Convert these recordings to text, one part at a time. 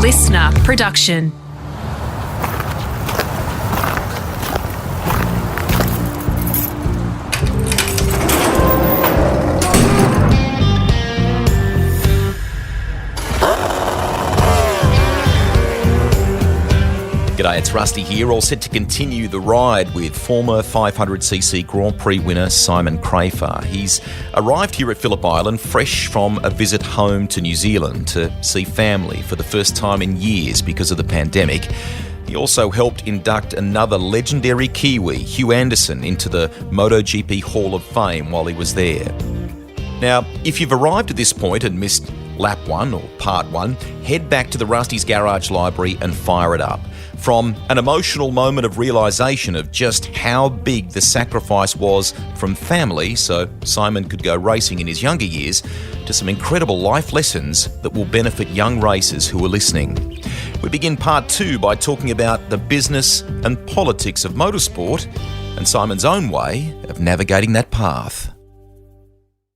listener production. G'day, it's Rusty here, all set to continue the ride with former 500cc Grand Prix winner Simon Crafar. He's arrived here at Phillip Island fresh from a visit home to New Zealand to see family for the first time in years because of the pandemic. He also helped induct another legendary Kiwi, Hugh Anderson, into the MotoGP Hall of Fame while he was there. Now, if you've arrived at this point and missed lap 1 or part 1, head back to the Rusty's Garage Library and fire it up. From an emotional moment of realisation of just how big the sacrifice was from family so Simon could go racing in his younger years, to some incredible life lessons that will benefit young racers who are listening. We begin part 2 by talking about the business and politics of motorsport and Simon's own way of navigating that path.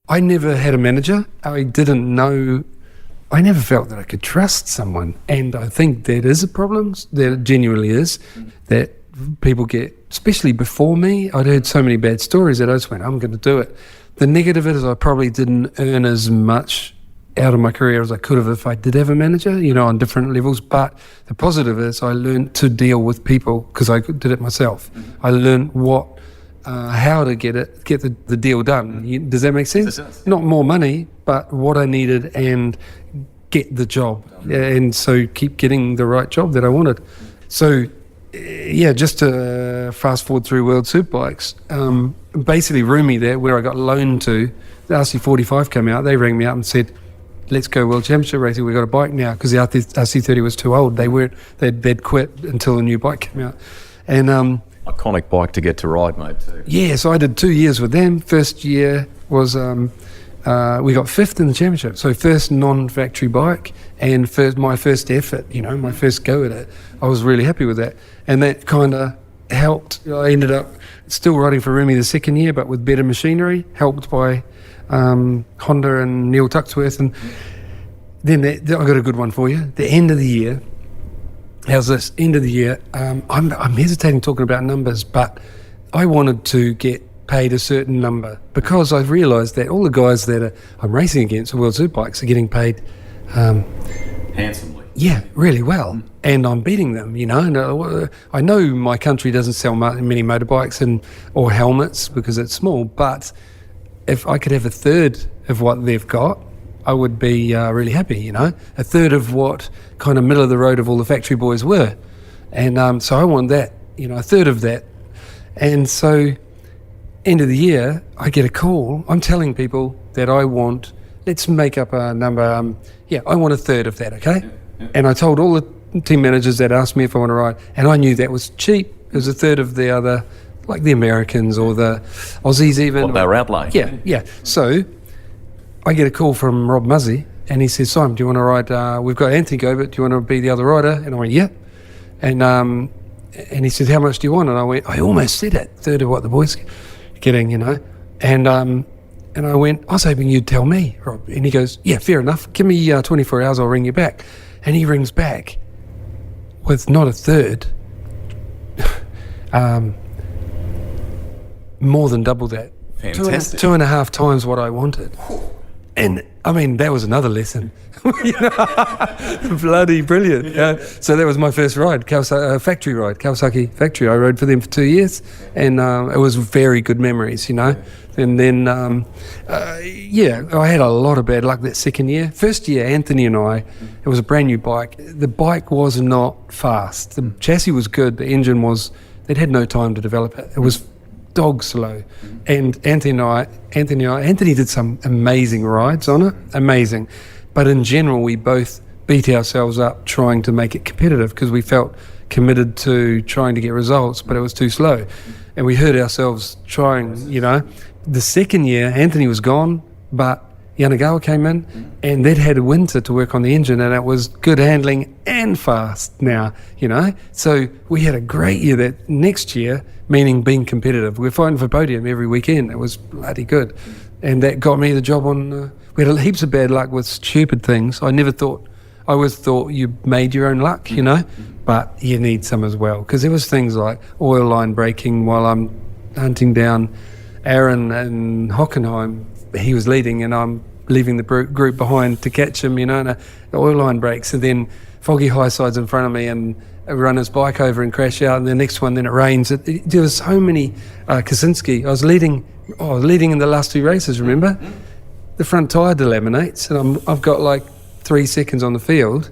I never had a manager. I never felt that I could trust someone, and I think that is a problem. There genuinely is, that people get, especially before me, I'd heard so many bad stories that I just went, I'm going to do it. The negative is I probably didn't earn as much out of my career as I could have if I did have a manager, on different levels. But the positive is I learned to deal with people because I did it myself. I learned how to get the deal done. Does that make sense? Not more money, but what I needed and get the job. And so keep getting the right job that I wanted. So, just to fast forward through World Superbikes, basically Rumi there, where I got loaned to, the RC45 came out, they rang me up and said, let's go World Championship racing, we've got a bike now, because the RC30 was too old. They'd quit until a new bike came out. And iconic bike to get to ride, mate, too. Yeah, so I did 2 years with them. First year was, we got 5th in the championship. So first non-factory bike and my first effort, my first go at it. I was really happy with that. And that kind of helped. I ended up still riding for Rumi the second year, but with better machinery, helped by Honda and Neil Tuxworth. And then I got a good one for you. The end of the year. How's this? End of the year. I'm hesitating talking about numbers, but I wanted to get paid a certain number because I've realised that all the guys that I'm racing against at World Superbikes are getting paid handsomely. Yeah, really well. And I'm beating them, And I know my country doesn't sell many motorbikes or helmets because it's small, but if I could have a third of what they've got, I would be really happy, A third of what kind of middle of the road of all the factory boys were. And so I want that, a third of that. And so end of the year, I get a call. I'm telling people that I want, let's make up a number. I want a third of that, okay? Yeah. And I told all the team managers that asked me if I want to ride, and I knew that was cheap. It was a third of the other, like the Americans or the Aussies even. What they were outlaying. Yeah. So I get a call from Rob Muzzy, and he says, Simon, do you want to ride? We've got Anthony Gobert. Do you want to be the other rider? And I went, yeah. And he said, how much do you want? And I went, I almost said it, third of what the boys getting, And I went, I was hoping you'd tell me, Rob. And he goes, yeah, fair enough. Give me 24 hours, I'll ring you back. And he rings back with not a third, more than double that. Fantastic. Two and a half times what I wanted. And that was another lesson. Bloody brilliant. So that was my first ride, factory ride, Kawasaki factory. I rode for them for 2 years, and it was very good memories, And then, I had a lot of bad luck that second year. First year, Anthony and I, it was a brand new bike. The bike was not fast. The chassis was good. The engine they'd had no time to develop it. It was dog slow. And Anthony did some amazing rides on it, amazing. But in general, we both beat ourselves up trying to make it competitive because we felt committed to trying to get results, but it was too slow. And we hurt ourselves trying, The second year, Anthony was gone, but Yanagawa came in, and they'd had a winter to work on the engine, and it was good handling and fast now, So we had a great year that next year, meaning being competitive. We were fighting for podium every weekend. It was bloody good. And that got me the job on... we had heaps of bad luck with stupid things. I never thought I always thought you made your own luck, you know, but you need some as well. Because there was things like oil line breaking while I'm hunting down Aaron and Hockenheim. He was leading and I'm leaving the group behind to catch him, you know, and the oil line breaks, and then foggy high sides in front of me, and I run his bike over and crash out, and the next one, then it rains. There was so many. Kaczynski, I was leading in the last 2 races, remember? The front tyre delaminates, and I've got like 3 seconds on the field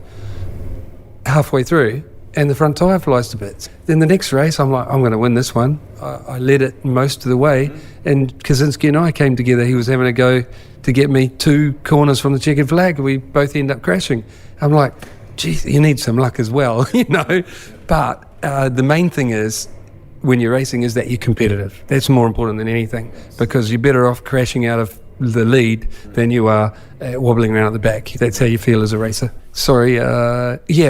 halfway through, and the front tyre flies to bits. Then the next race, I'm like, I'm going to win this one. I led it most of the way, and Kaczynski and I came together. He was having a go to get me 2 corners from the checkered flag. We both end up crashing. I'm like, geez, you need some luck as well, you know. But the main thing is, when you're racing, is that you're competitive. That's more important than anything, because you're better off crashing out of the lead than you are wobbling around at the back. That's how you feel as a racer. Sorry,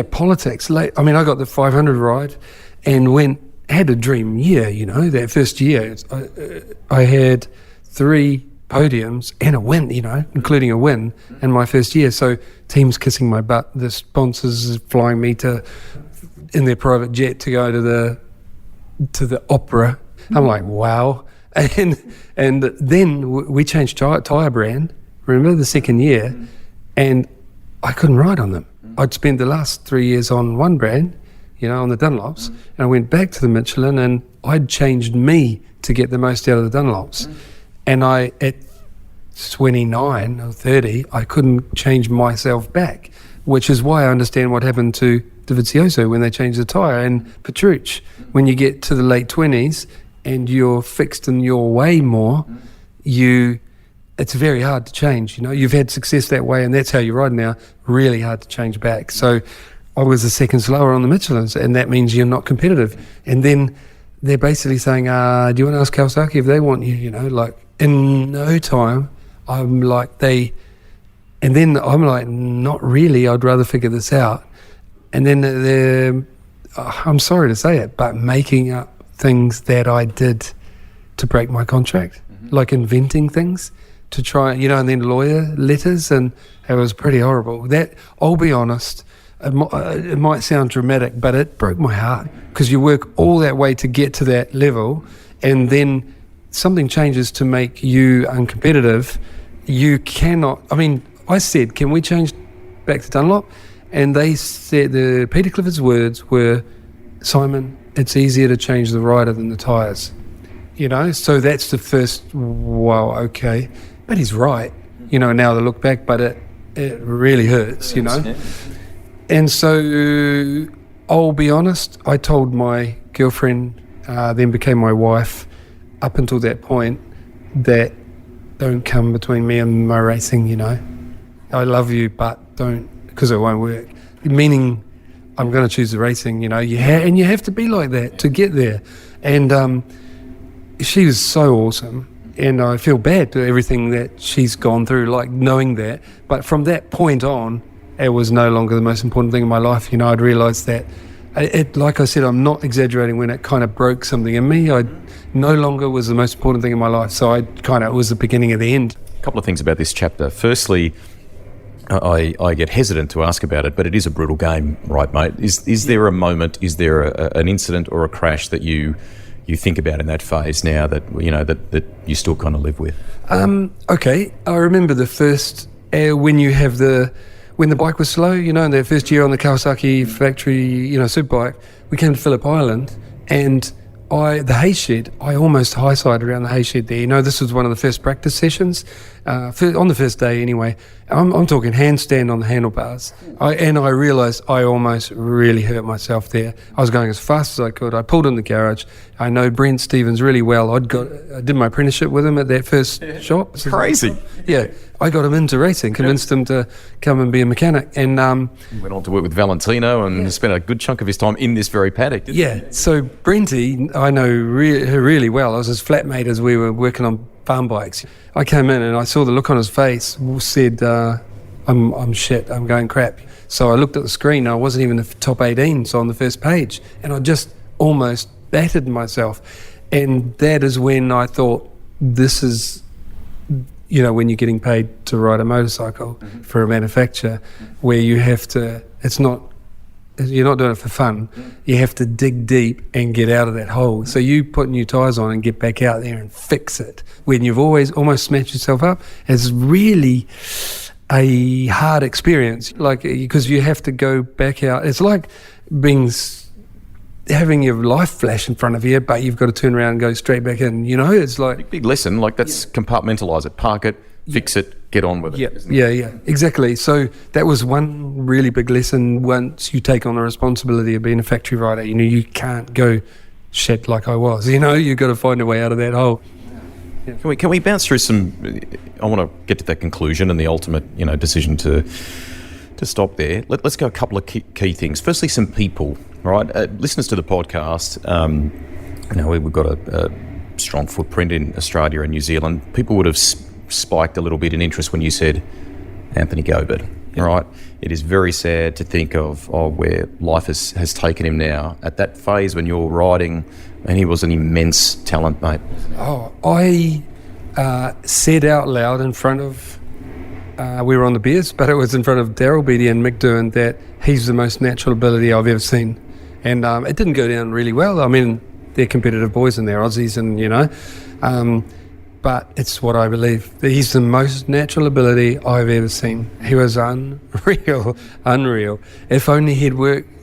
politics. I got the 500 ride and had a dream year, you know, that first year. I had 3 podiums and a win, you know, including a win in my first year. So teams kissing my butt, the sponsors flying me in their private jet to go to the opera. I'm like, wow. And then we changed tyre brand, remember, the second year, and I couldn't ride on them. I'd spent the last 3 years on one brand, you know, on the Dunlops, and I went back to the Michelin, and I'd changed me to get the most out of the Dunlops. And at 29 or 30, I couldn't change myself back, which is why I understand what happened to Dovizioso when they changed the tyre, and Petrucci. When you get to the late 20s and you're fixed in your way more, it's very hard to change. You know, you've had success that way, and that's how you ride now. Really hard to change back. So I was a second slower on the Michelins, and that means you're not competitive. And then they're basically saying, do you want to ask Kawasaki if they want you? You know, like in no time, I'm like, and then I'm like, not really. I'd rather figure this out. And then they're, I'm sorry to say it, but making up things that I did to break my contract, like inventing things to try, you know, and then lawyer letters, and it was pretty horrible. That, I'll be honest, it might sound dramatic, but it broke my heart, because you work all that way to get to that level, and then something changes to make you uncompetitive. You cannot, I said, can we change back to Dunlop? And they said, Peter Clifford's words were, Simon, it's easier to change the rider than the tyres. You know, so that's the first, wow, okay. But he's right, you know, now to look back, but it really hurts, you know. And so I'll be honest, I told my girlfriend, then became my wife, up until that point, that don't come between me and my racing, you know. I love you, but don't, because it won't work. Meaning, I'm going to choose the racing, you know. And you have to be like that to get there. And she was so awesome, and I feel bad for everything that she's gone through, like knowing that. But from that point on, it was no longer the most important thing in my life. You know, I'd realised that, like I said, I'm not exaggerating when it kind of broke something in me. I no longer was the most important thing in my life. So it was the beginning of the end. A couple of things about this chapter. Firstly, I get hesitant to ask about it, but it is a brutal game, right, mate? Is there a moment, is there an incident or a crash that you think about in that phase now that, you know, that you still kind of live with? Okay, I remember the first, when the bike was slow, you know, in their first year on the Kawasaki factory, you know, superbike, we came to Phillip Island, and the hay shed, I almost high-sided around the hay shed there. You know, this was one of the first practice sessions, on the first day anyway. I'm talking handstand on the handlebars. I realised I almost really hurt myself there. I was going as fast as I could. I pulled in the garage. I know Brent Stevens really well. I did my apprenticeship with him at that first shop. Crazy. Yeah, I got him into racing, convinced him to come and be a mechanic. And went on to work with Valentino and spent a good chunk of his time in this very paddock, didn't he? So Brenty, I know really well. I was his flatmate as we were working on farm bikes. I came in and I saw the look on his face, said, I'm shit, I'm going crap. So I looked at the screen, I wasn't even the top 18s on the first page, and I just almost battered myself. And that is when I thought, this is, you know, when you're getting paid to ride a motorcycle for a manufacturer, where you have to, you're not doing it for fun. You have to dig deep and get out of that hole. So you put new tyres on and get back out there and fix it when you've always almost smashed yourself up. It's really a hard experience, like, because you have to go back out. It's like having your life flash in front of you, but you've got to turn around and go straight back in. You know, it's like Big lesson. Like, that's compartmentalise it, park it, fix it, get on with it. Yeah, exactly. So that was one really big lesson. Once you take on the responsibility of being a factory rider, you know, you can't go shit like I was. You know, you've got to find a way out of that hole. Yeah. Can we bounce through some? I want to get to that conclusion and the ultimate, you know, decision to stop there. Let's go a couple of key things. Firstly, some people, right? Listeners to the podcast, you know, we've got a strong footprint in Australia and New Zealand. People would have spiked a little bit in interest when you said Anthony Gobert, right? It is very sad to think of where life has taken him now. At that phase when you're riding, and he was an immense talent, mate. Oh, I said out loud in front of, we were on the beers, but it was in front of Daryl Beattie and Mick Doohan, that he's the most natural ability I've ever seen. And it didn't go down really well. I mean, they're competitive boys and they're Aussies, and, you know, but it's what I believe. He's the most natural ability I've ever seen. He was unreal. If only he'd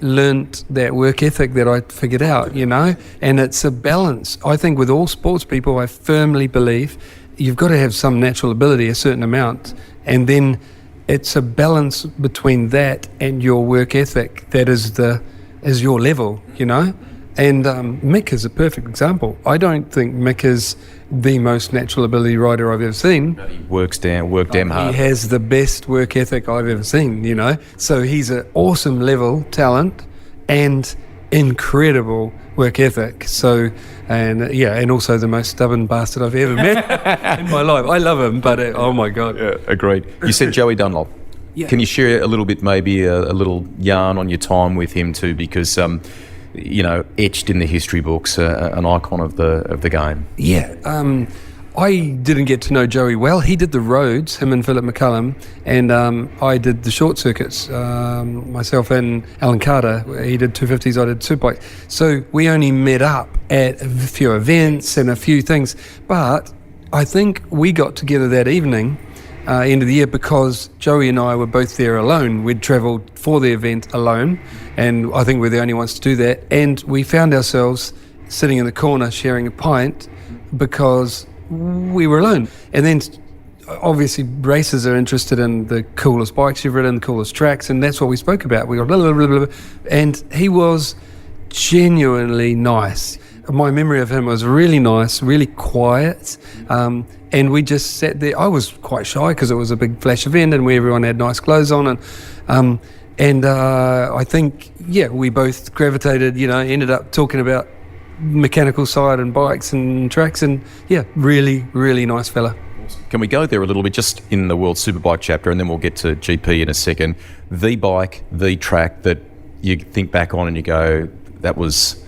learnt that work ethic that I figured out, you know. And it's a balance. I think with all sports people, I firmly believe you've got to have some natural ability, a certain amount, and then it's a balance between that and your work ethic that is your level, you know. And Mick is a perfect example. I don't think Mick is the most natural ability rider I've ever seen. He worked damn hard. He has the best work ethic I've ever seen, you know. So he's an awesome level talent and incredible work ethic. So, and also the most stubborn bastard I've ever met in my life. I love him, but oh my God. Yeah, agreed. You said Joey Dunlop. Yeah. Can you share a little bit, maybe a little yarn on your time with him too? Because you know, etched in the history books, an icon of the game. Yeah, I didn't get to know Joey well. He did the roads, him and Philip McCullum, and I did the short circuits, myself and Alan Carter. He did 250s, I did superbikes. So we only met up at a few events and a few things, but I think we got together that evening, end of the year, because Joey and I were both there alone. We'd travelled for the event alone, and I think we're the only ones to do that. And we found ourselves sitting in the corner sharing a pint because we were alone. And then obviously racers are interested in the coolest bikes you've ridden, the coolest tracks, and that's what we spoke about. We got blah, blah, blah, blah, blah. And he was genuinely nice. My memory of him was really nice, really quiet, and we just sat there. I was quite shy because it was a big flash event and everyone had nice clothes on, and I think, we both gravitated, you know, ended up talking about mechanical side and bikes and tracks, and really, really nice fella. Can we go there a little bit, just in the World Superbike chapter, and then we'll get to GP in a second. The bike, the track that you think back on and you go, that was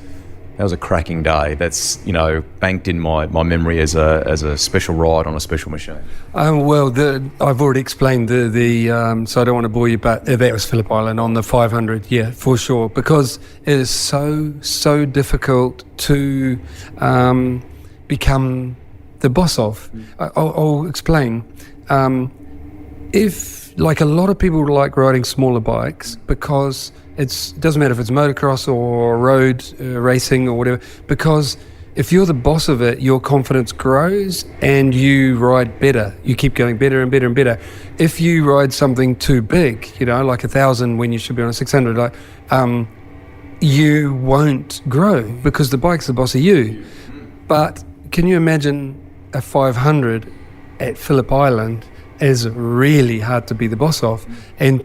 a cracking day. That's, you know, banked in my memory as a special ride on a special machine. I've already explained the so I don't want to bore you, but that was Phillip Island on the 500, yeah, for sure, because it is so difficult to become the boss of. I'll explain. If, like, a lot of people like riding smaller bikes because it doesn't matter if it's motocross or road racing or whatever, because if you're the boss of it, your confidence grows and you ride better. You keep going better and better and better. If you ride something too big, you know, like 1,000 when you should be on a 600, like, you won't grow because the bike's the boss of you. But can you imagine a 500 at Phillip Island is really hard to be the boss of, and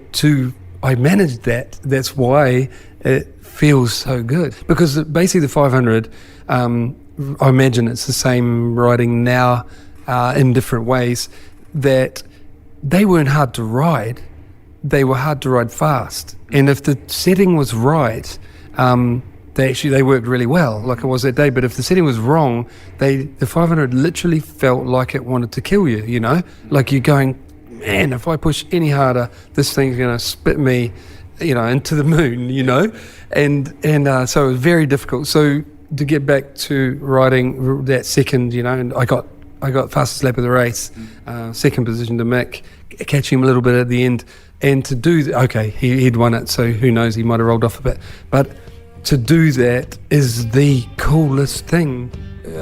I managed that. That's why it feels so good. Because basically the 500, I imagine it's the same riding now in different ways, that they weren't hard to ride. They were hard to ride fast. And if the setting was right, they worked really well, like it was that day. But if the setting was wrong, the 500 literally felt like it wanted to kill you, you know? Like you're going, man, if I push any harder, this thing's going to spit me, you know, into the moon, you know? And so it was very difficult. So to get back to riding that second, you know, and I got fastest lap of the race, second position to Mick, catching him a little bit at the end. And to do okay, he'd won it, so who knows, he might have rolled off a bit. But to do that is the coolest thing.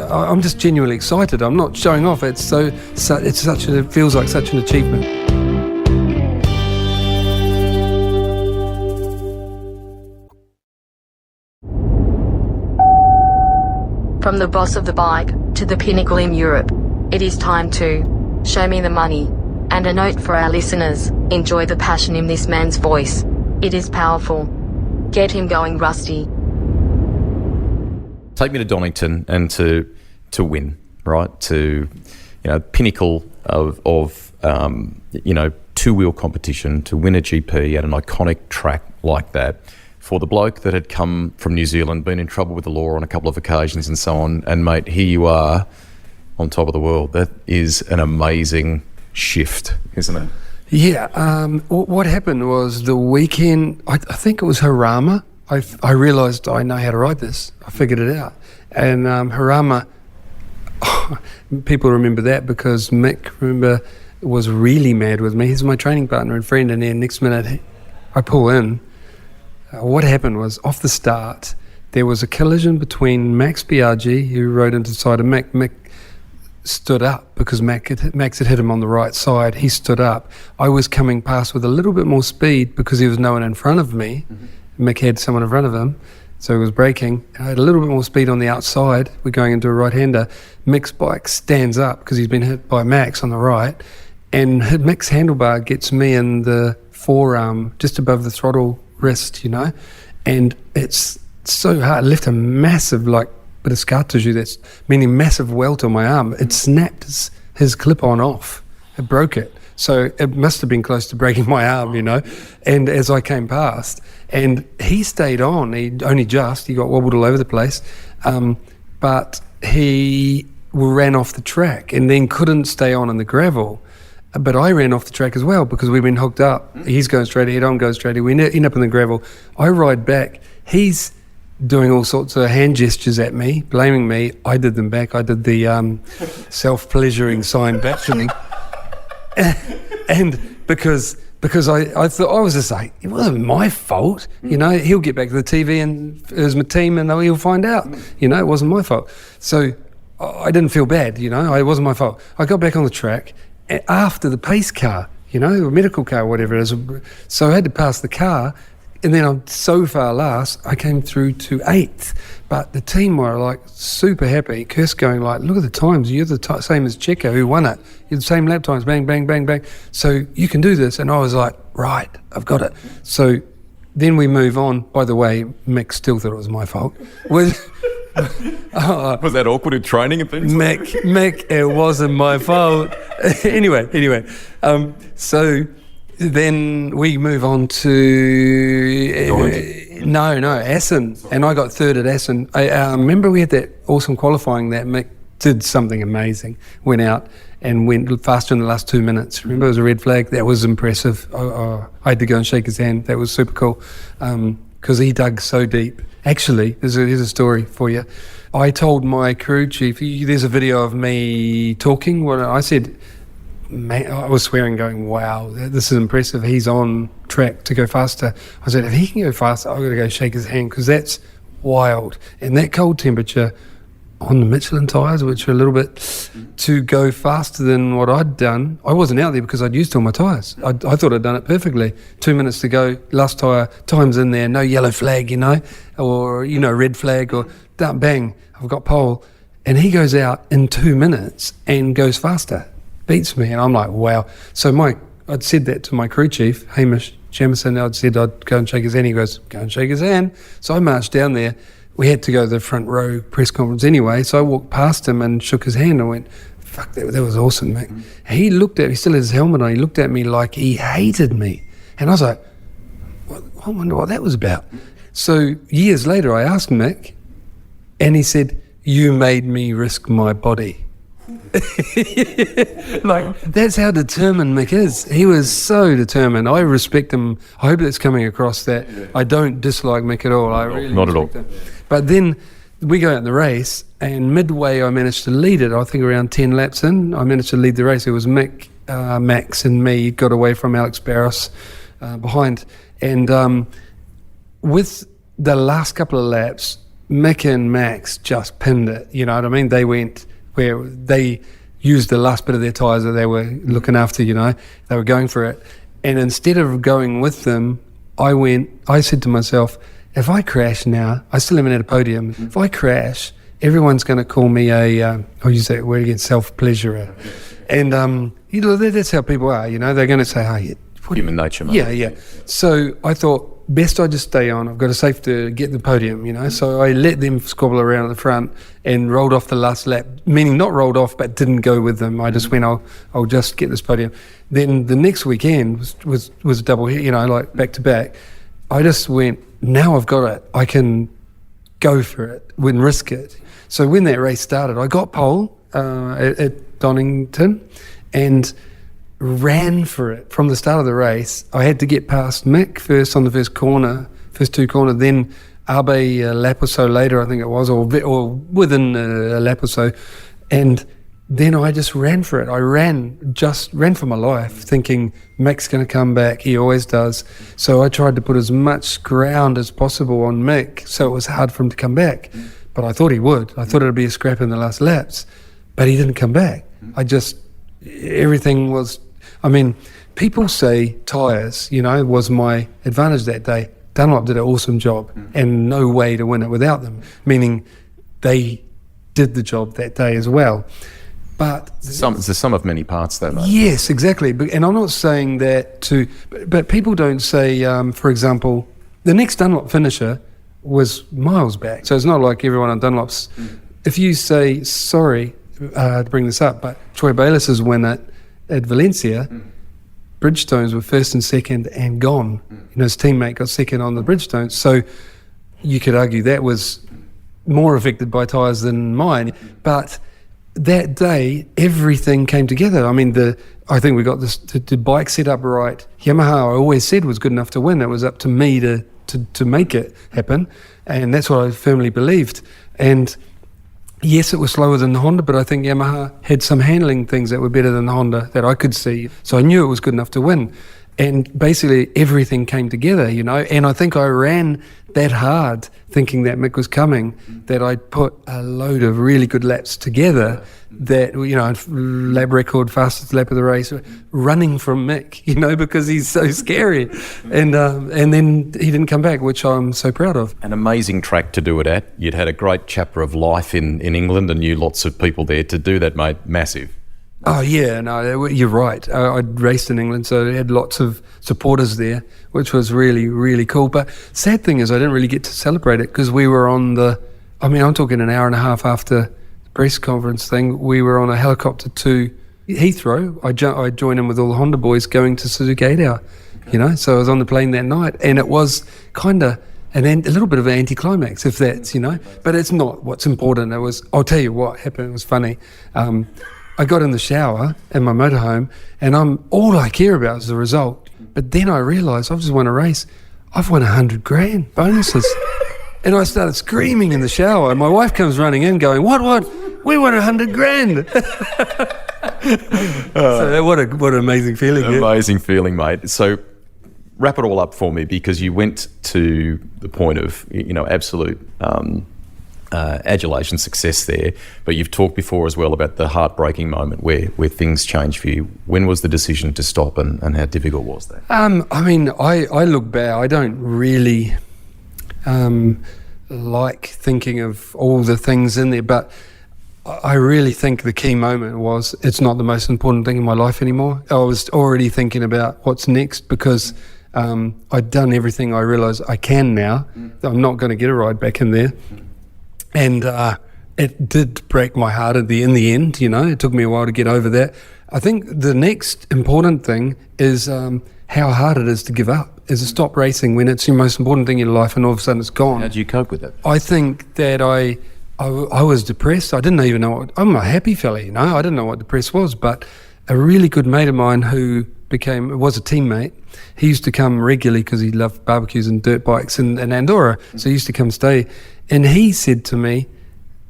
I'm just genuinely excited. I'm not showing off. It feels like such an achievement. From the boss of the bike to the pinnacle in Europe, it is time to show me the money. And a note for our listeners, enjoy the passion in this man's voice. It is powerful. Get him going, Rusty. Take me to Donington and to win, right? To, you know, pinnacle of you know, two-wheel competition, to win a GP at an iconic track like that. For the bloke that had come from New Zealand, been in trouble with the law on a couple of occasions and so on, and mate, here you are on top of the world. That is an amazing shift, isn't it? Yeah. What happened was the weekend, I think it was Harama. I realised I know how to ride this. I figured it out. And Harama, people remember that because Mick, was really mad with me. He's my training partner and friend, and then next minute I pull in. What happened was, off the start, there was a collision between Max Biaggi, who rode into the side of Mick. Mick stood up because Max had hit him on the right side. He stood up. I was coming past with a little bit more speed because there was no one in front of me. Mm-hmm. Mick had someone in front of him, so he was braking. I had a little bit more speed on the outside. We're going into a right-hander. Mick's bike stands up because he's been hit by Max on the right, and Mick's handlebar gets me in the forearm, just above the throttle wrist, you know, and it's so hard. It left a massive, bit of scar tissue, that's meaning massive welt on my arm. It snapped his clip-on off. It broke it. So it must have been close to breaking my arm, you know. And as I came past, and he stayed on. He got wobbled all over the place. But he ran off the track and then couldn't stay on in the gravel. But I ran off the track as well because we've been hooked up. He's going straight ahead, I'm going straight ahead. We end up in the gravel. I ride back. He's doing all sorts of hand gestures at me, blaming me. I did them back. I did the self-pleasuring sign back to me. And because I thought, I was just like, it wasn't my fault. You know, he'll get back to the TV and it was my team and he'll find out. You know, it wasn't my fault. So I didn't feel bad, you know, it wasn't my fault. I got back on the track after the pace car, you know, a medical car, whatever it is. So I had to pass the car. And then I'm so far last, I came through to 8th. But the team were like super happy. Kirst going like, look at the times. You're the same as Checo who won it. You're the same lap times, bang, bang, bang, bang. So you can do this. And I was like, right, I've got it. So then we move on. By the way, Mick still thought it was my fault. Was that awkward in training and things? Mick, it wasn't my fault. Anyway. So then we move on to Assen, and I got third at Assen. I remember we had that awesome qualifying that Mick did something amazing, went out and went faster in the last 2 minutes. Remember, it was a red flag. That was impressive. I had to go and shake his hand. That was super cool because he dug so deep. Actually, here's a story for you. I told my crew chief, there's a video of me talking. What I said, mate, I was swearing, going, wow, this is impressive. He's on track to go faster. I said, if he can go faster, I've got to go shake his hand because that's wild. And that cold temperature on the Michelin tyres, which are a little bit to go faster than what I'd done. I wasn't out there because I'd used all my tyres. I thought I'd done it perfectly. 2 minutes to go, last tyre, time's in there, no yellow flag, you know, or, you know, red flag, or bang, I've got pole. And he goes out in 2 minutes and goes faster. Beats me, and I'm like, wow. So I'd said that to my crew chief, Hamish Jamieson. I'd said I'd go and shake his hand. He goes, go and shake his hand. So I marched down there. We had to go to the front row press conference anyway, so I walked past him and shook his hand and went, fuck, that was awesome, mate. He looked at me, he still had his helmet on, he looked at me like he hated me. And I was like, I wonder what that was about. So years later, I asked Mick, and he said, "You made me risk my body." Like, that's how determined Mick is. He was so determined. I respect him. I hope that's coming across, that I don't dislike Mick at all. I really Not at all. respect him. But then we go out in the race, and midway I managed to lead it. I think around 10 laps in, I managed to lead the race. It was Mick, Max and me got away from Alex Barros behind. And with the last couple of laps, Mick and Max just pinned it. You know what I mean? They went where they used the last bit of their tyres that they were looking after, you know. They were going for it. And instead of going with them, I said to myself, if I crash now, I still haven't had a podium. If I crash, everyone's going to call me I'll use that word again, self-pleasurer. And, you know, that's how people are, you know. They're going to say, oh, yeah. Human nature, mate. Yeah. So I thought, best I just stay on. I've got to safe to get the podium, you know. So I let them squabble around at the front and rolled off the last lap, meaning not rolled off, but didn't go with them. I just went, I'll just get this podium. Then the next weekend was a double hit, you know, like back to back. I just went, now I've got it. I can go for it, wouldn't risk it. So when that race started, I got pole at Donington and ran for it from the start of the race. I had to get past Mick first on the first two corners, then Abe a lap or so later, I think it was, or within a lap or so, and then I just ran for it. I ran for my life, thinking Mick's going to come back. He always does. So I tried to put as much ground as possible on Mick, so it was hard for him to come back. But I thought he would. I thought it would be a scrap in the last laps, but he didn't come back. Everything was. I mean, people say tyres, you know, was my advantage that day. Dunlop did an awesome job and no way to win it without them, meaning they did the job that day as well. But it's the sum of many parts, though, mate. Yes, exactly. And I'm not saying that but people don't say, for example, the next Dunlop finisher was miles back. So it's not like everyone on Dunlop's. If you say, sorry to bring this up, but Troy Bayliss's win at Valencia, Bridgestones were first and second and gone. You know, his teammate got second on the Bridgestones. So you could argue that was more affected by tyres than mine. But that day, everything came together. I mean, I think we got the bike set up right. Yamaha, I always said, was good enough to win. It was up to me to make it happen. And that's what I firmly believed. And yes, it was slower than the Honda, but I think Yamaha had some handling things that were better than the Honda that I could see. So I knew it was good enough to win. And basically everything came together, you know. And I think I ran that hard thinking that Mick was coming, that I put a load of really good laps together that, you know, lap record, fastest lap of the race, running from Mick, you know, because he's so scary. And then he didn't come back, which I'm so proud of. An amazing track to do it at. You'd had a great chapter of life in England and knew lots of people there. To do that, mate, massive. Oh, yeah, no, you're right. I'd raced in England, so I had lots of supporters there, which was really, really cool. But sad thing is I didn't really get to celebrate it because we were on I'm talking an hour and a half after the press conference thing, we were on a helicopter to Heathrow. I joined in with all the Honda boys going to Suzuka 8 Hour, you know, so I was on the plane that night, and it was kind of a little bit of an anticlimax, if that's, you know, but it's not what's important. I'll tell you what happened, it was funny. I got in the shower in my motorhome, and all I care about is the result. But then I realised I've just won a race. I've won $100,000 bonuses. And I started screaming in the shower, and my wife comes running in going, what? We won $100,000. So what an amazing feeling. Amazing feeling, mate. So wrap it all up for me, because you went to the point of, you know, absolute adulation, success there, but you've talked before as well about the heartbreaking moment where things changed for you. When was the decision to stop, and how difficult was that? I mean, I look back, I don't really like thinking of all the things in there, but I really think the key moment was, it's not the most important thing in my life anymore. I was already thinking about what's next, because I'd done everything I realised I can now. I'm not going to get a ride back in there. And it did break my heart in the end, you know. It took me a while to get over that. I think the next important thing is how hard it is to give up. is to stop racing when it's the most important thing in your life, and all of a sudden it's gone. How do you cope with it? I think that I was depressed. I didn't even know I'm a happy fella, you know. I didn't know what depressed was, but a really good mate of mine who was a teammate, he used to come regularly because he loved barbecues and dirt bikes in Andorra, so he used to come stay, and he said to me,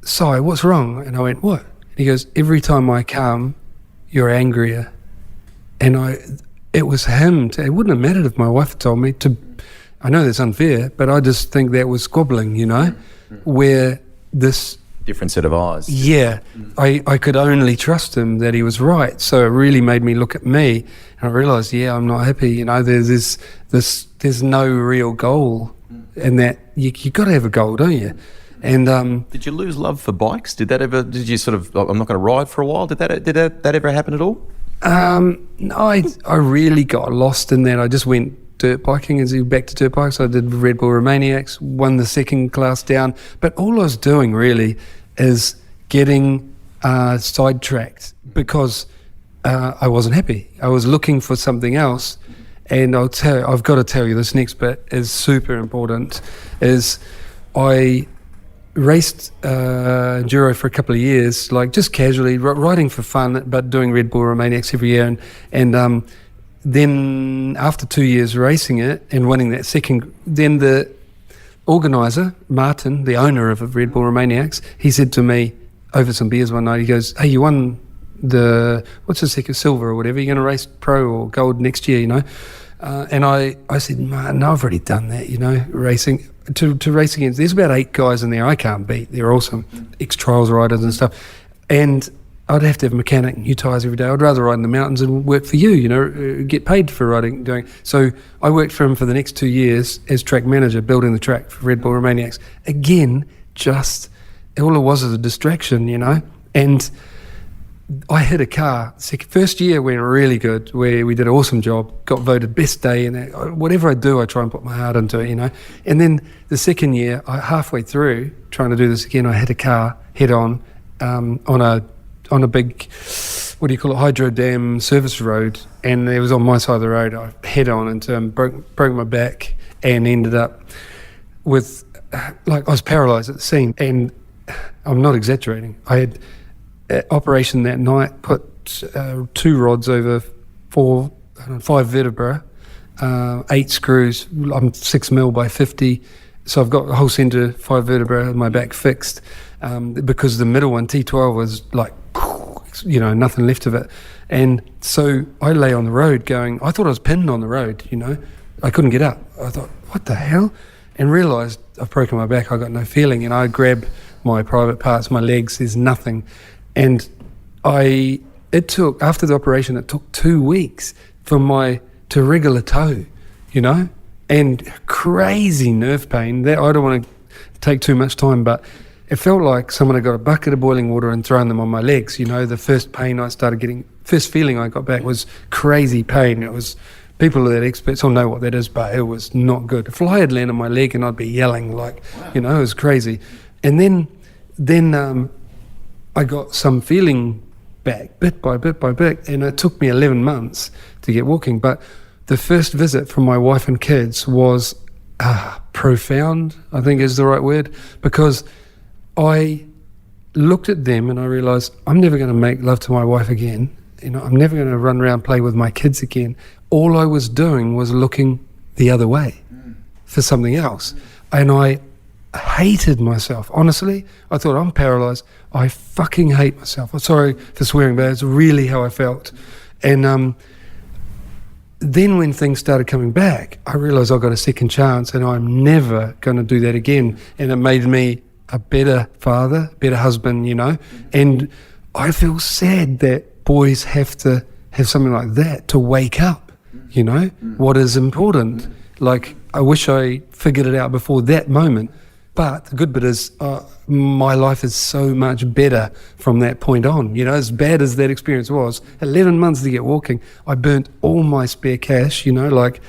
"Si, what's wrong?" And I went, "What?" And he goes, "Every time I come, you're angrier." And it was him. It wouldn't have mattered if my wife had told me to. I know that's unfair, but I just think that was squabbling, you know, where this different set of eyes. Yeah, I could only trust him that he was right. So it really made me look at me, and I realised, yeah, I'm not happy. You know, there's no real goal, and that you got to have a goal, don't you? And did you lose love for bikes? Did you sort of, I'm not going to ride for a while? Did that ever happen at all? No, I really got lost in that. I just went dirt biking and back to dirt bikes. I did Red Bull Romaniacs, won the second class down. But all I was doing really is getting sidetracked because I wasn't happy. I was looking for something else. And I've got to tell you, this next bit is super important, is I raced enduro for a couple of years, like just casually, riding for fun, but doing Red Bull Romaniacs every year. And then after 2 years racing it and winning that second, then the organiser, Martin, the owner of Red Bull Romaniacs, he said to me over some beers one night, he goes, "Hey, you won what's the second, silver or whatever, you're going to race pro or gold next year, you know?" And I said, "Man, no, I've already done that, you know, racing." To race against, there's about 8 guys in there I can't beat. They're awesome, ex-trials riders and stuff. And I'd have to have a mechanic, new tyres every day. I'd rather ride in the mountains and work for you, you know, get paid for riding. So I worked for him for the next 2 years as track manager, building the track for Red Bull Romaniacs. Again, just, all it was a distraction, you know. And I hit a car. First year went really good, where we did an awesome job, got voted best day, and whatever I do, I try and put my heart into it, you know. And then the second year, halfway through trying to do this again, I hit a car head on a big, what do you call it, hydro dam service road, and it was on my side of the road. I head on into broke my back and ended up with, like, I was paralysed at the scene, and I'm not exaggerating. I had operation that night, put 2 rods over 5 vertebra, 8 screws. I'm 6 mil by 50, so I've got the whole centre 5 vertebra of my back fixed, because the middle one, T12, was like, you know, nothing left of it. And so I lay on the road going, I thought I was pinned on the road, you know. I couldn't get up. I thought, what the hell? And realised I've broken my back. I got no feeling, and I grab my private parts, my legs, there's nothing. And after the operation, it took 2 weeks to wriggle a toe, you know, and crazy nerve pain. That I don't want to take too much time, but it felt like someone had got a bucket of boiling water and thrown them on my legs, you know. The first feeling I got back was crazy pain. It was, people that are experts will know what that is, but it was not good. A fly had landed on my leg and I'd be yelling, like, you know, it was crazy. And then I got some feeling back, bit by bit, and it took me 11 months to get walking. But the first visit from my wife and kids was profound, I think is the right word, because I looked at them and I realised I'm never going to make love to my wife again. You know, I'm never going to run around play with my kids again. All I was doing was looking the other way for something else. And I hated myself. Honestly, I thought, I'm paralysed. I fucking hate myself. I'm sorry for swearing, but it's really how I felt. And then when things started coming back, I realised I got a second chance and I'm never going to do that again. And it made me a better father, better husband, you know. And I feel sad that boys have to have something like that to wake up, you know, what is important. Like, I wish I figured it out before that moment. But the good bit is my life is so much better from that point on. You know, as bad as that experience was, 11 months to get walking, I burnt all my spare cash, you know, like,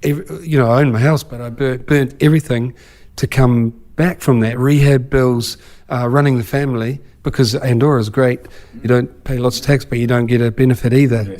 you know, I own my house, but I burnt everything to come back from that. Rehab bills, running the family, because Andorra's great. You don't pay lots of tax, but you don't get a benefit either.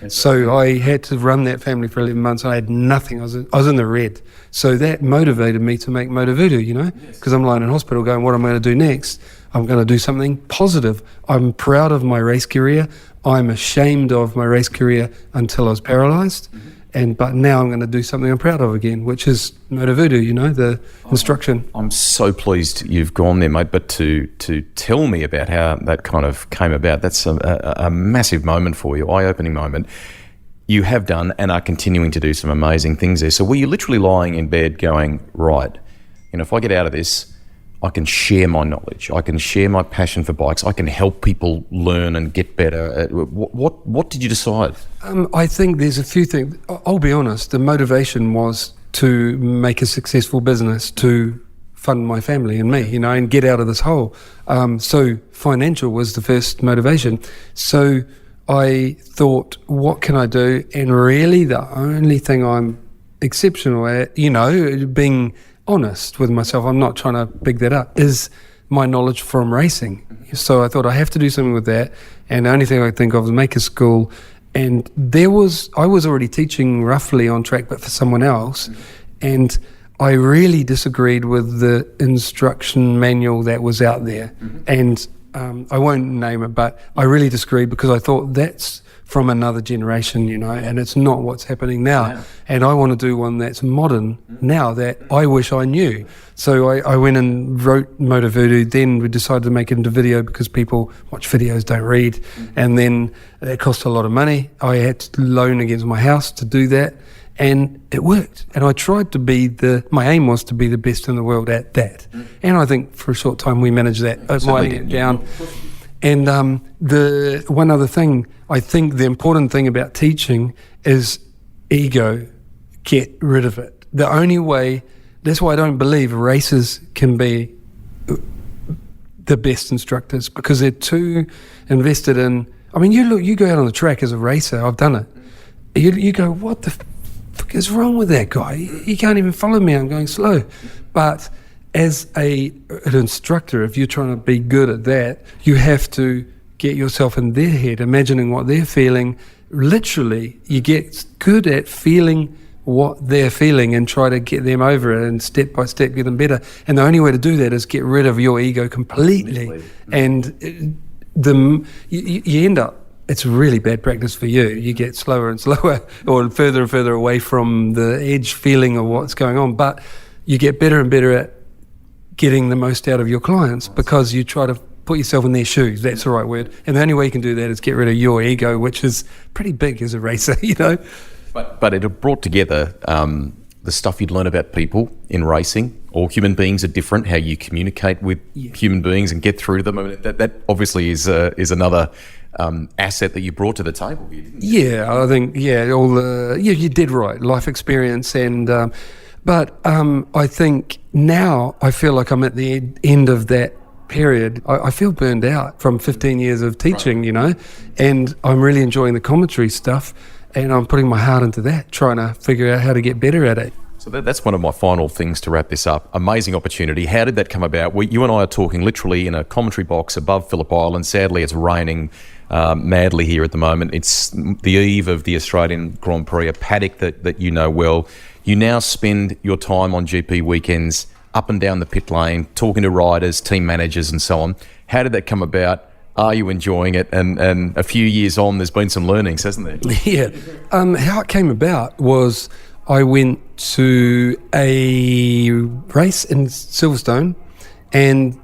So I had to run that family for 11 months. I had nothing. I was in the red. So that motivated me to make Motovudu, you know, because I'm lying in hospital going, what am I going to do next? I'm going to do something positive. I'm proud of my race career. I'm ashamed of my race career until I was paralysed. But now I'm going to do something I'm proud of again, which is Motovudu, you know, the instruction. I'm so pleased you've gone there, mate. But to tell me about how that kind of came about, that's a massive moment for you, eye-opening moment. You have done and are continuing to do some amazing things there. So were you literally lying in bed going, right, you know, if I get out of this, I can share my knowledge, I can share my passion for bikes, I can help people learn and get better. What did you decide? I think there's a few things. I'll be honest, the motivation was to make a successful business, to fund my family and me, you know, and get out of this hole. So financial was the first motivation. So I thought, what can I do? And really the only thing I'm exceptional at, you know, being honest with myself, I'm not trying to big that up, is my knowledge from racing. So I thought I have to do something with that, and the only thing I could think of was make a school. And I was already teaching roughly on track, but for someone else, and I really disagreed with the instruction manual that was out there. And I won't name it, but I really disagreed because I thought that's from another generation, you know, and it's not what's happening now. Yeah. And I want to do one that's modern now that I wish I knew. So I went and wrote Motovudu, then we decided to make it into video because people watch videos, don't read. And then it cost a lot of money. I had to loan against my house to do that, and it worked. And I tried to be my aim was to be the best in the world at that. And I think for a short time we managed that, writing it down. And the one other thing, I think the important thing about teaching is ego. Get rid of it. The only way, that's why I don't believe racers can be the best instructors, because they're too invested in, I mean, you go out on the track as a racer, I've done it. You go, what the fuck is wrong with that guy? He can't even follow me, I'm going slow. But as an instructor, if you're trying to be good at that, you have to get yourself in their head, imagining what they're feeling. Literally, you get good at feeling what they're feeling and try to get them over it, and step by step get them better. And the only way to do that is get rid of your ego completely. And you end up, it's really bad practice for you. You get slower and slower, or further and further away from the edge feeling of what's going on. But you get better and better at getting the most out of your clients because you try to put yourself in their shoes. That's the right word. And the only way you can do that is get rid of your ego, which is pretty big as a racer, you know. But it brought together the stuff you'd learn about people in racing. All human beings are different. How you communicate with human beings and get through to them. I mean, that obviously is another asset that you brought to the table here, didn't you? Yeah, I think you did right. Life experience and. But I think now I feel like I'm at the end of that period. I feel burned out from 15 years of teaching, you know, and I'm really enjoying the commentary stuff, and I'm putting my heart into that, trying to figure out how to get better at it. So that's one of my final things to wrap this up. Amazing opportunity. How did that come about? You and I are talking literally in a commentary box above Phillip Island. Sadly, it's raining madly here at the moment. It's the eve of the Australian Grand Prix, a paddock that you know well. You now spend your time on GP weekends up and down the pit lane, talking to riders, team managers and so on. How did that come about? Are you enjoying it? And a few years on, there's been some learnings, hasn't there? Yeah. How it came about was I went to a race in Silverstone, and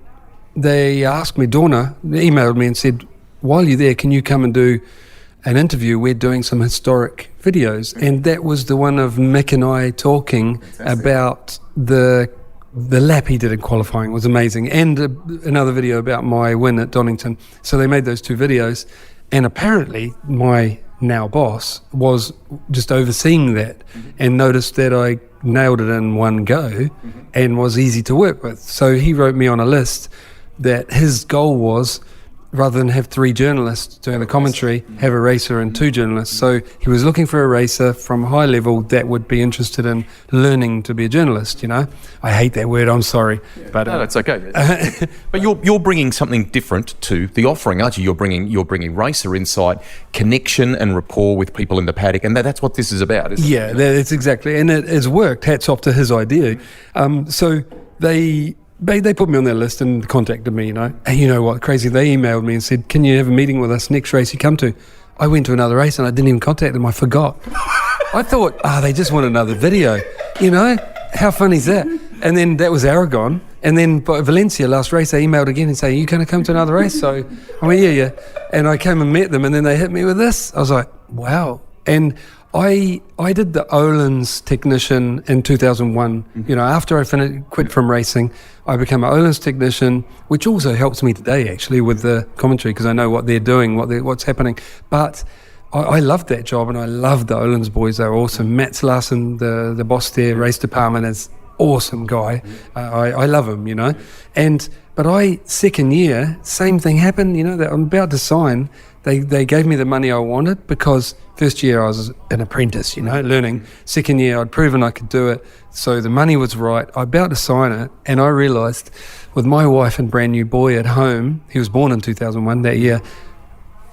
they asked me, Dorna emailed me and said, while you're there, can you come and do an interview? We're doing some historic videos. And that was the one of Mick and I talking about the lap he did in qualifying. It was amazing. And another video about my win at Donington. So they made those two videos. And apparently my now boss was just overseeing that and noticed that I nailed it in one go and was easy to work with. So he wrote me on a list that his goal was rather than have 3 journalists doing the commentary, have a racer and 2 journalists. So he was looking for a racer from high level that would be interested in learning to be a journalist, you know. I hate that word, I'm sorry. But No, that's okay. But you're bringing something different to the offering, aren't you? You're bringing racer insight, connection and rapport with people in the paddock, and that's what this is about, isn't it? Yeah, that's exactly. And it has worked. Hats off to his idea. So they put me on their list and contacted me, you know. And you know what, crazy, they emailed me and said, can you have a meeting with us next race you come to? I went to another race and I didn't even contact them. I forgot. I thought, they just want another video, you know. How funny is that? And then that was Aragon. And then by Valencia, last race, they emailed again and say, are you going to come to another race? So I went, yeah. And I came and met them, and then they hit me with this. I was like, wow. And I did the Öhlins technician in 2001. You know, after I quit from racing, I became an Öhlins technician, which also helps me today, actually, with the commentary, because I know what they're doing, what's happening. But I loved that job, and I loved the Öhlins boys. They were awesome. Mats Larsen, the boss there, race department, is awesome guy. I love him, you know. But second year, same thing happened, you know, that I'm about to sign. They gave me the money I wanted, because first year I was an apprentice, you know, learning. Second year I'd proven I could do it, so the money was right. I was about to sign it, and I realised with my wife and brand new boy at home, he was born in 2001 that year,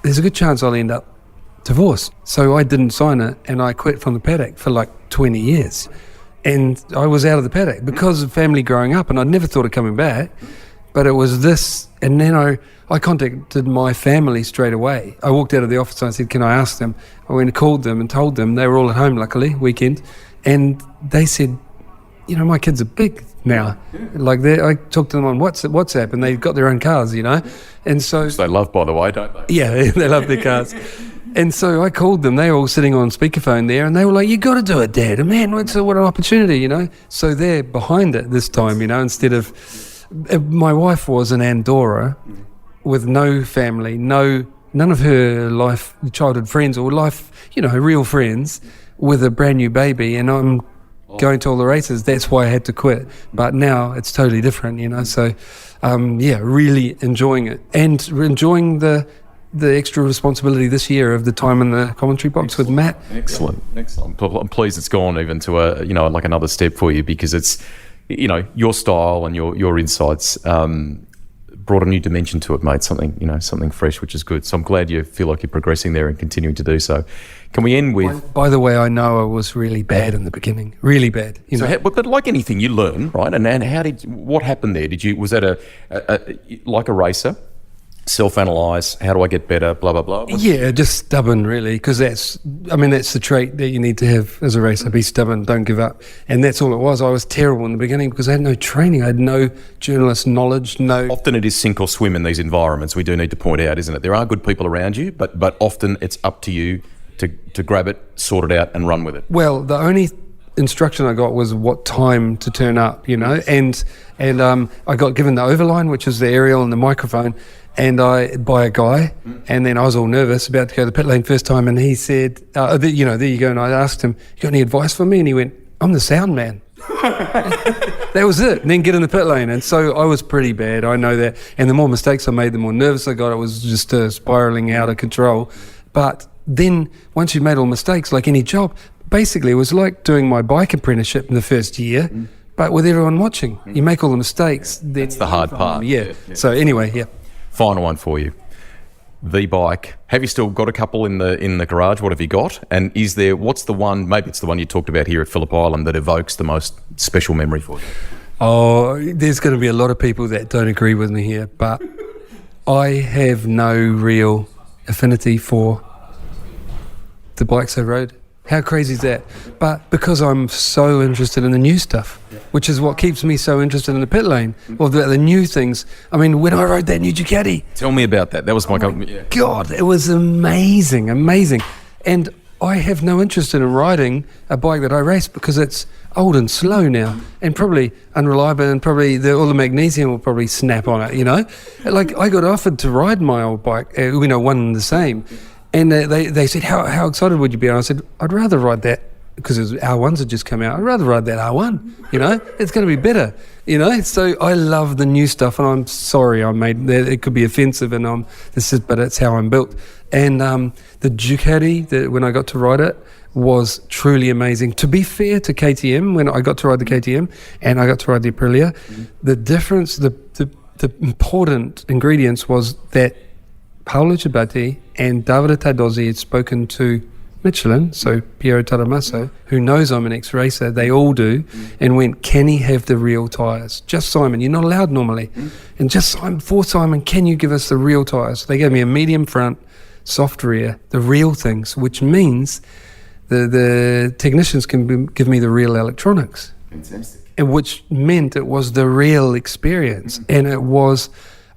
there's a good chance I'll end up divorced. So I didn't sign it, and I quit from the paddock for like 20 years. And I was out of the paddock because of family growing up, and I'd never thought of coming back. But it was this, and then I contacted my family straight away. I walked out of the office and I said, can I ask them? I went and called them and told them. They were all at home, luckily, weekend. And they said, you know, my kids are big now. Like, I talked to them on WhatsApp, and they've got their own cars, you know. And so... Which they love, by the way, don't they? Yeah, they love their cars. And so I called them. They were all sitting on speakerphone there, and they were like, you got to do it, Dad. And man, what an opportunity, you know. So they're behind it this time, you know, instead of... My wife was in Andorra with no family, none of her childhood friends or real friends, with a brand new baby, and I'm going to all the races. That's why I had to quit. But now it's totally different, you know. So, really enjoying it, and enjoying the extra responsibility this year of the time in the commentary box with Matt. Excellent. I'm pleased it's gone even to like another step for you, because it's, you know, your style and your insights brought a new dimension to it, mate. Something fresh, which is good. So I'm glad you feel like you're progressing there and continuing to do so. Can we end with... By the way, I know I was really bad in the beginning, really bad. You know? But like anything, you learn, right? And what happened there? Was that like a racer? Self-analyse, how do I get better, blah, blah, blah? Yeah, just stubborn, really, because that's the trait that you need to have as a racer. Be stubborn, don't give up. And that's all it was. I was terrible in the beginning because I had no training. I had no journalist knowledge, Often it is sink or swim in these environments, we do need to point out, isn't it? There are good people around you, but often it's up to you to grab it, sort it out, and run with it. Well, the only instruction I got was what time to turn up, you know, and I got given the overline, which is the aerial and the microphone, and by a guy, and then I was all nervous about to go to the pit lane first time, and he said, there you go, and I asked him, you got any advice for me? And he went, I'm the sound man. That was it. And then get in the pit lane. And so I was pretty bad, I know that, and the more mistakes I made, the more nervous I got. It was just spiraling out of control. But then once you've made all mistakes, like any job, basically it was like doing my bike apprenticeship in the first year, but with everyone watching. You make all the mistakes. That's the hard part. Yeah. So anyway, yeah. Final one for you. The bike. Have you still got a couple in the garage? What have you got? And what's the one, maybe it's the one you talked about here at Phillip Island, that evokes the most special memory for you? Oh, there's going to be a lot of people that don't agree with me here, but I have no real affinity for the bikes I rode. How crazy is that? But because I'm so interested in the new stuff, which is what keeps me so interested in the pit lane, or the new things. I mean, when I rode that new Ducati... Tell me about that. That was my... God, it was amazing. And I have no interest in riding a bike that I race because it's old and slow now, and probably unreliable, and probably all the magnesium will probably snap on it, you know? Like, I got offered to ride my old bike, one and the same. And they said, how excited would you be? And I said, I'd rather ride that because R1s had just come out. I'd rather ride that R1, you know. It's going to be better, you know. So I love the new stuff, and I'm sorry I made that. It could be offensive, and but it's how I'm built. And the Ducati, when I got to ride it, was truly amazing. To be fair to KTM, when I got to ride the KTM and I got to ride the Aprilia, the difference, the important ingredients was that Paolo Ciabatti and Davide Tardozzi had spoken to Michelin, so Piero Taramasso, who knows I'm an ex-racer, they all do, and went, can he have the real tyres? Just Simon, you're not allowed normally. And just for Simon, can you give us the real tyres? They gave me a medium front, soft rear, the real things, which means the technicians can give me the real electronics. Fantastic. And which meant it was the real experience. And it was,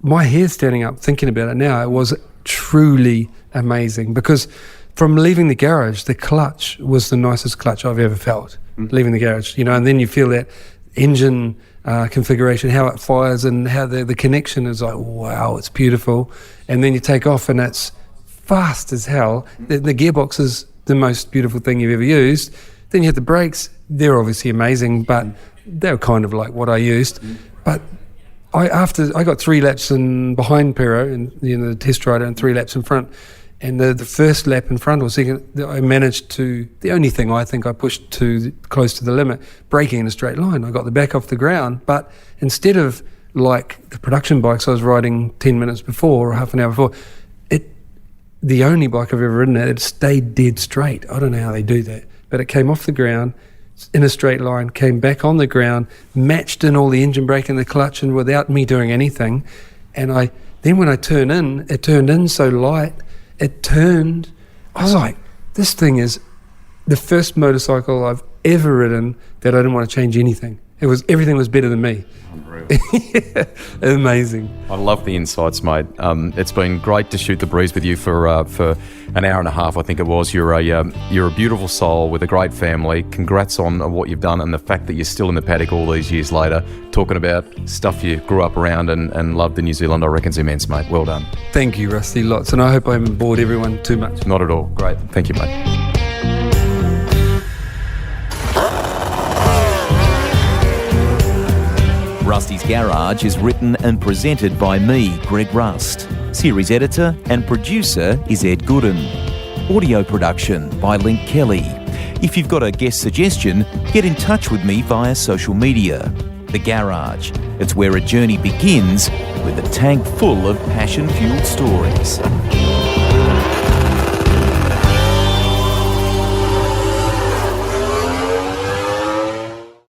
my hair standing up thinking about it now, it was truly amazing, because from leaving the garage, the clutch was the nicest clutch I've ever felt, leaving the garage, you know, and then you feel that engine configuration, how it fires and how the connection is like, wow, it's beautiful. And then you take off and it's fast as hell. The gearbox is the most beautiful thing you've ever used. Then you have the brakes, they're obviously amazing, but they're kind of like what I used. But I got 3 laps in behind Pero, and the test rider, and 3 laps in front. And the first lap in front or second, I managed to, the only thing I think I pushed close to the limit, braking in a straight line. I got the back off the ground, but instead of like the production bikes I was riding 10 minutes before or half an hour before, the only bike I've ever ridden it stayed dead straight. I don't know how they do that, but it came off the ground in a straight line, came back on the ground, matched in all the engine brake and the clutch, and without me doing anything. And then when I turned in, it turned in so light, I was like, this thing is the first motorcycle I've ever ridden that I didn't want to change anything. Everything was better than me. Unreal. Yeah, amazing. I love the insights, mate. It's been great to shoot the breeze with you for an hour and a half, I think it was. You're a beautiful soul with a great family. Congrats on what you've done, and the fact that you're still in the paddock all these years later, talking about stuff you grew up around and loved in New Zealand. I reckon's immense, mate. Well done. Thank you, Rusty, lots. And I hope I haven't bored everyone too much. Not at all. Great. Thank you, mate. Rusty's Garage is written and presented by me, Greg Rust. Series editor and producer is Ed Gooden. Audio production by Link Kelly. If you've got a guest suggestion, get in touch with me via social media. The Garage. It's where a journey begins with a tank full of passion-fueled stories.